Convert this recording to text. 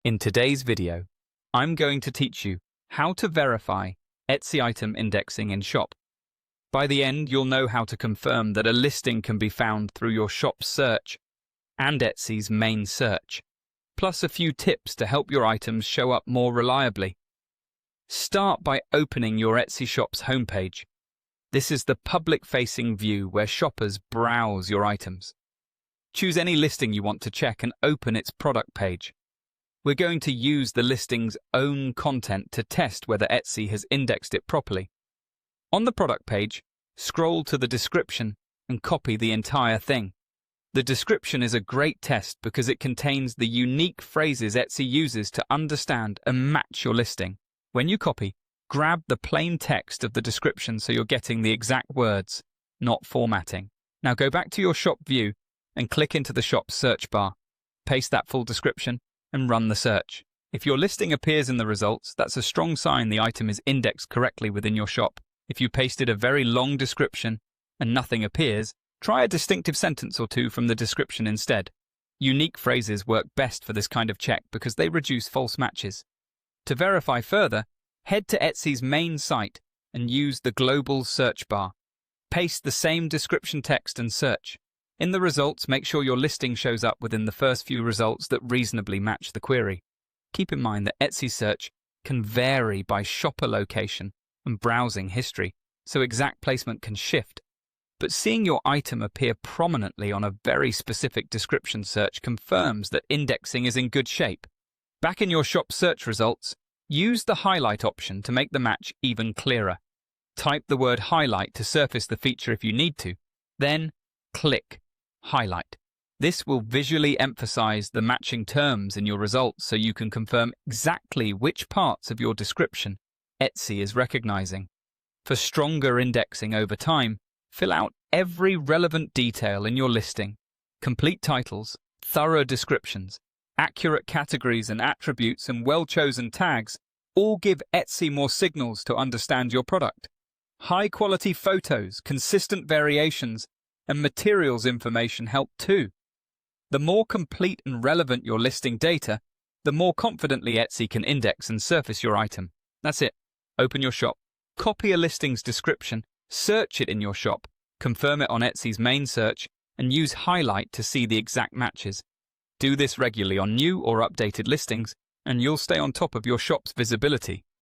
In today's video, I'm going to teach you how to verify Etsy item indexing in Shop. By the end, you'll know how to confirm that a listing can be found through your Shop search and Etsy's main search, plus a few tips to help your items show up more reliably. Start by opening your Etsy Shop's homepage. This is the public-facing view where shoppers browse your items. Choose any listing you want to check and open its product page. We're going to use the listing's own content to test whether Etsy has indexed it properly. On the product page, scroll to the description and copy the entire thing. The description is a great test because it contains the unique phrases Etsy uses to understand and match your listing. When you copy, grab the plain text of the description so you're getting the exact words, not formatting. Now go back to your shop view and click into the shop search bar. Paste that full description and run the search. If your listing appears in the results, that's a strong sign the item is indexed correctly within your shop. If you pasted a very long description and nothing appears, try a distinctive sentence or two from the description instead. Unique phrases work best for this kind of check because they reduce false matches. To verify further, head to Etsy's main site and use the global search bar. Paste the same description text and search. In the results, make sure your listing shows up within the first few results that reasonably match the query. Keep in mind that Etsy search can vary by shopper location and browsing history, so exact placement can shift. But seeing your item appear prominently on a very specific description search confirms that indexing is in good shape. Back in your shop search results, use the highlight option to make the match even clearer. Type the word highlight to surface the feature if you need to, then click highlight. This will visually emphasize the matching terms in your results so you can confirm exactly which parts of your description Etsy is recognizing. For stronger indexing over time, fill out every relevant detail in your listing. Complete titles, thorough descriptions, accurate categories and attributes, and well-chosen tags all give Etsy more signals to understand your product. High-quality photos, consistent variations, and materials information help too. The more complete and relevant your listing data, the more confidently Etsy can index and surface your item. That's it. Open your shop, copy a listing's description, search it in your shop, confirm it on Etsy's main search, and use highlight to see the exact matches. Do this regularly on new or updated listings, and you'll stay on top of your shop's visibility.